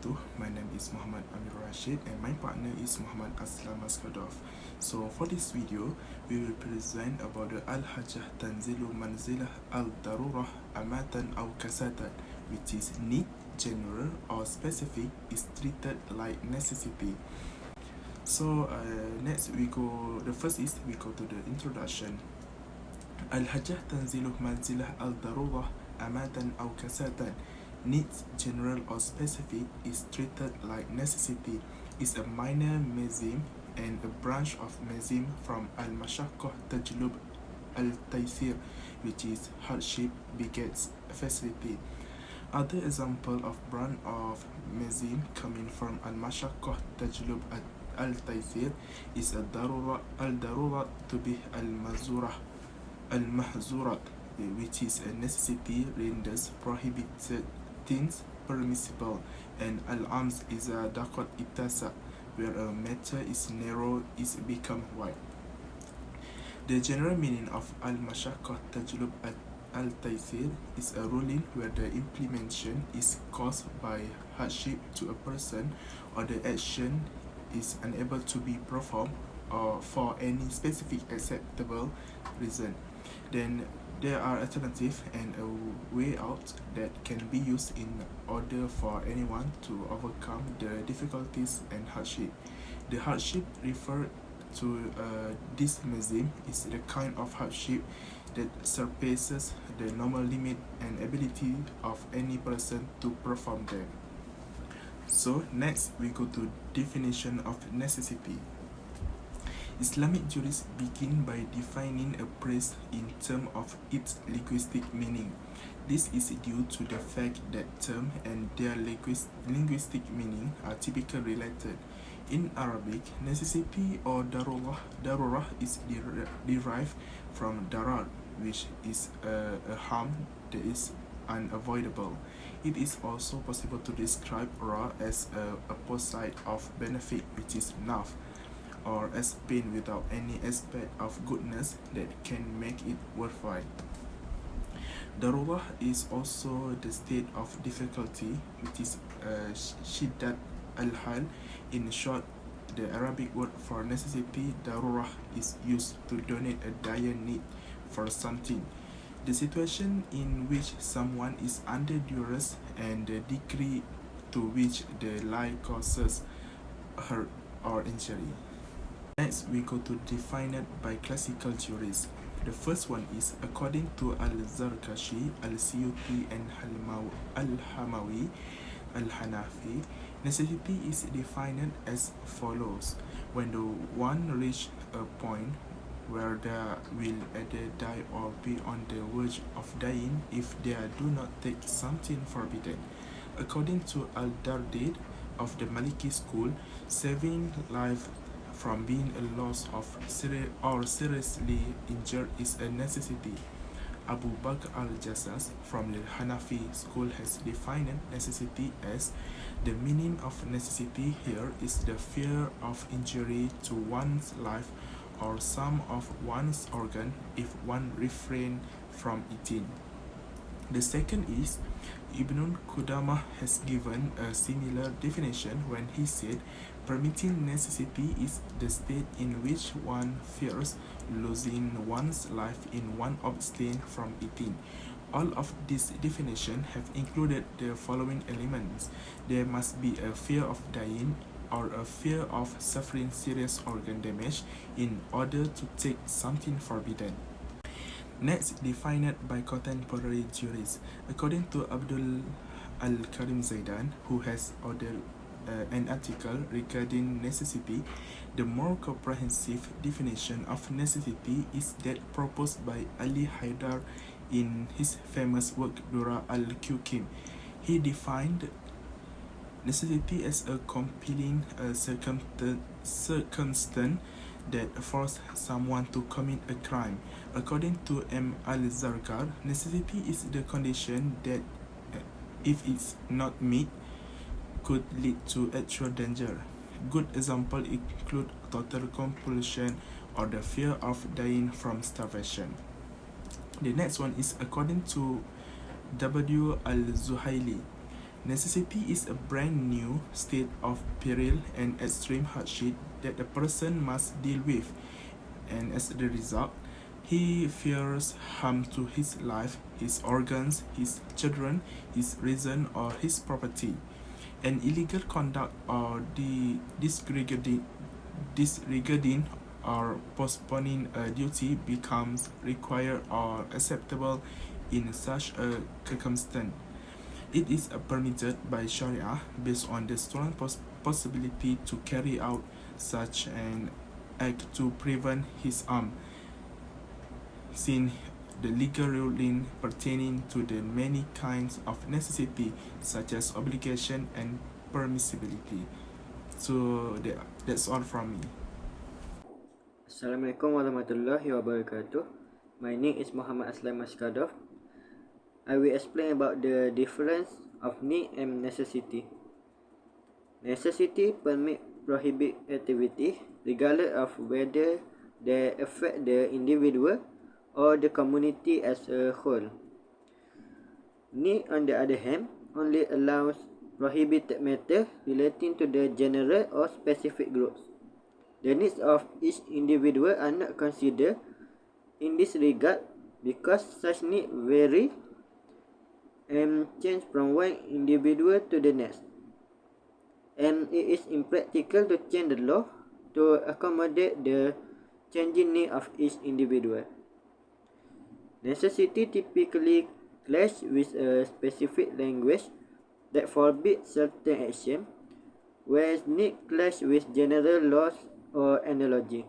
wabarakatuh. My name is Muhammad Amir Rashid and my partner is Muhammad Aslam Askadov. So for this video, we will present about the Al-Hajjah Tanzilu Manzilah Al-Darurah Amatan aw Kasatan, which is need, general or specific, is treated like necessity. So the first is we go to the introduction. Al-Hajjah Tanzilu Manzilah Al-Darurah Amatan aw Kasatan, needs, general or specific, is treated like necessity, is a minor mazim and a branch of mazim from al-mashaqqah tajlub al-taysir, which is hardship begets facility. Other example of branch of mazim coming from al-mashaqqah tajlub al-taysir is al-darura tubih al-mahzurat, which is a necessity renders prohibited things permissible, and al-ams is a daqat itasa, where a matter is narrow is become wide. The general meaning of al-mashaqqah tajlub al-taysir is a ruling where the implementation is caused by hardship to a person, or the action is unable to be performed or for any specific acceptable reason. Then there are alternatives and a way out that can be used in order for anyone to overcome the difficulties and hardship. The hardship referred to this mazim is the kind of hardship that surpasses the normal limit and ability of any person to perform them. So next we go to definition of necessity. Islamic jurists begin by defining a phrase in terms of its linguistic meaning. This is due to the fact that term and their linguistic meaning are typically related. In Arabic, necessity or darurah is derived from darar, which is a harm that is unavoidable. It is also possible to describe ra as a opposite of benefit, which is naf, or as pain without any aspect of goodness that can make it worthwhile. Darurah is also the state of difficulty, which is shiddat al-hal. In short, the Arabic word for necessity, darurah, is used to donate a dire need for something. The situation in which someone is under duress and the degree to which the lie causes hurt or injury. Next, we go to define it by classical jurists. The first one is, according to Al-Zarkashi, Al-Siyuti, and Al-Hamawi, Al-Hanafi, necessity is defined as follows. When the one reach a point where they will either die or be on the verge of dying if they do not take something forbidden. According to Al-Dardid of the Maliki school, saving life from being a loss of seriously injured is a necessity. Abu Bakr al-Jassas from the Hanafi school has defined necessity as, the meaning of necessity here is the fear of injury to one's life or some of one's organ if one refrain from eating. The second is, Ibn Qudamah has given a similar definition when he said, permitting necessity is the state in which one fears losing one's life in one abstain from eating. All of these definitions have included the following elements. There must be a fear of dying or a fear of suffering serious organ damage in order to take something forbidden. Next, defined by contemporary jurists. According to Abdul Al-Karim Zaidan, who has authored an article regarding necessity, the more comprehensive definition of necessity is that proposed by Ali Haidar in his famous work Dura al-Qukim. He defined necessity as a compelling circumstance that forced someone to commit a crime. According to M. Al-Zarkar, necessity is the condition that, if it's not met, could lead to actual danger. Good examples include total compulsion or the fear of dying from starvation. The next one is, according to W. Al-Zuhaili, Necessity is a brand new state of peril and extreme hardship that a person must deal with, and as a result, he fears harm to his life, his organs, his children, his reason, or his property. An illegal conduct or disregarding or postponing a duty becomes required or acceptable in such a circumstance. It is permitted by Sharia based on the strong possibility to carry out such an act to prevent his harm, since the legal ruling pertaining to the many kinds of necessity such as obligation and permissibility. So that's all from me. Assalamualaikum warahmatullahi wabarakatuh. My name is Muhammad Aslam Maskadov. I will explain about the difference of need and necessity. Necessity permit prohibit activity regardless of whether they affect the individual or the community as a whole. Need, on the other hand, only allows prohibited matter relating to the general or specific groups. The needs of each individual are not considered in this regard because such needs vary and change from one individual to the next, and it is impractical to change the law to accommodate the changing need of each individual. Necessity typically clash with a specific language that forbids certain action, whereas need clash with general laws or analogy.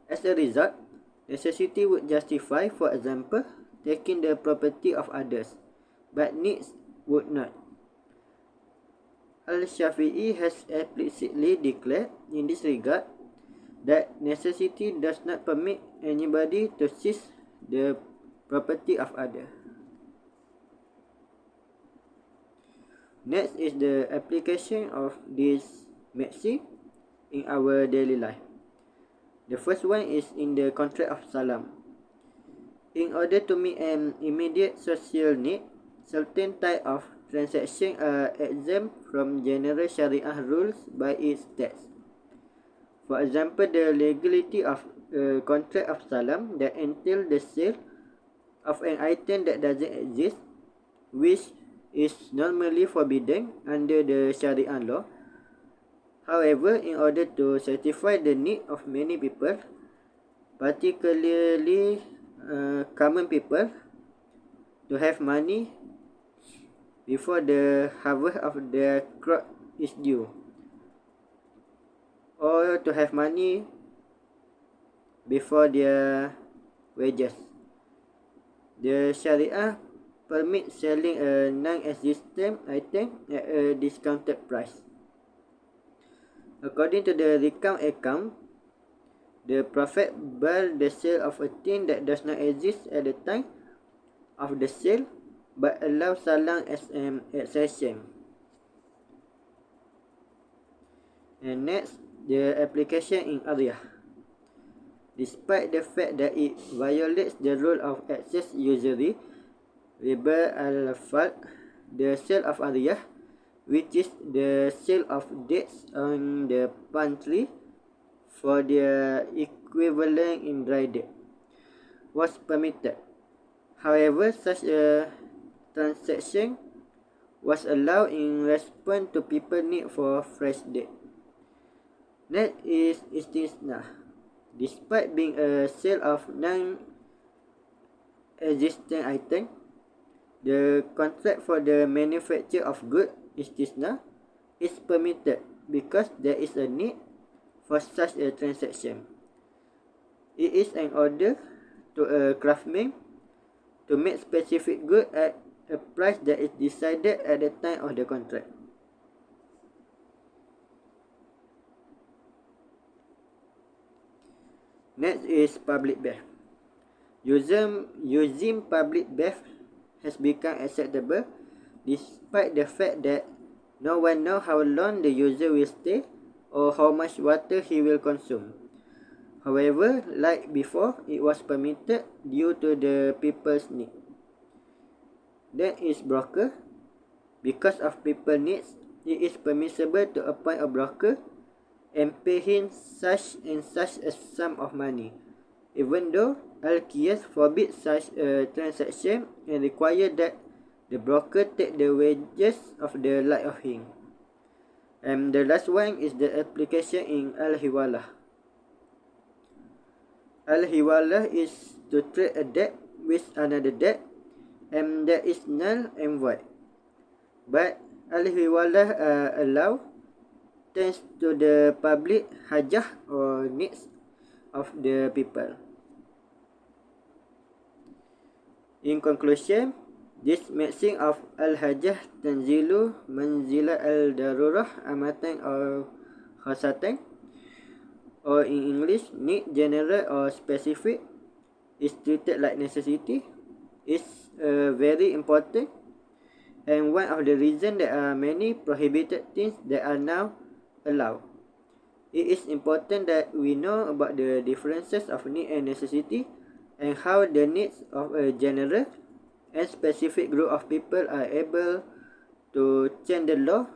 As a result, necessity would justify, for example, taking the property of others, but needs would not. Al-Shafi'i has explicitly declared in this regard that necessity does not permit anybody to seize the property of others. Next is the application of this maxim in our daily life. The first one is in the contract of salam. In order to meet an immediate social need, certain types of transactions are exempt from general Sharia rules by its text. For example, the legality of a contract of salam that entails the sale of an item that doesn't exist, which is normally forbidden under the Sharia law. However, in order to satisfy the need of many people, particularly common people, to have money before the harvest of their crop is due, or to have money before their wages. The Sharia permits selling a non-existent item at a discounted price. According to the recount account, the Prophet barred the sale of a thing that does not exist at the time of the sale, but allowed salam as an exception. And next, the application in Ariyah. Despite the fact that it violates the rule of excess usury, riba al-fal, the sale of Ariyah, which is the sale of dates on the palm tree for their equivalent in dry date, was permitted. However, such a transaction was allowed in response to people's need for fresh date. Next is istisna. Despite being a sale of non-existent item, the contract for the manufacture of goods, istisna, is permitted because there is a need for such a transaction. It is an order to a craftsman to make specific goods at a price that is decided at the time of the contract. Next is public bath. Using public bath has become acceptable despite the fact that no one knows how long the user will stay or how much water he will consume. However, like before, it was permitted due to the people's need. That is broker. Because of people needs, it is permissible to appoint a broker and pay him such and such a sum of money, even though Al-Qiyas forbids such a transaction and require that the broker take the wages of the like of him. And the last one is the application in Al-Hiwalah. Al-Hiwalah is to trade a debt with another debt, and that is null and void. But Al-Hiwalah allow thanks to the public hajah or needs of the people. In conclusion, this mixing of al-hajah tanzilu manzila al-darurah amatan or khasatan, or in English, need, general or specific, is treated like necessity, is very important, and one of the reasons there are many prohibited things that are now allowed. It is important that we know about the differences of need and necessity, and how the needs of a general and specific group of people are able to change the law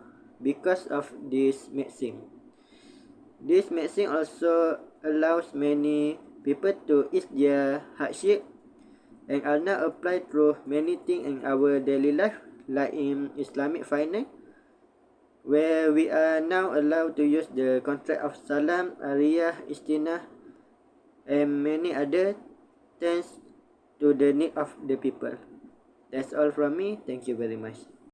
because of this mixing. This mixing also allows many people to ease their hardship and are now applied through many things in our daily life, like in Islamic finance, where we are now allowed to use the contract of salam, ariyah, istinah, and many other, thanks to the need of the people. That's all from me. Thank you very much.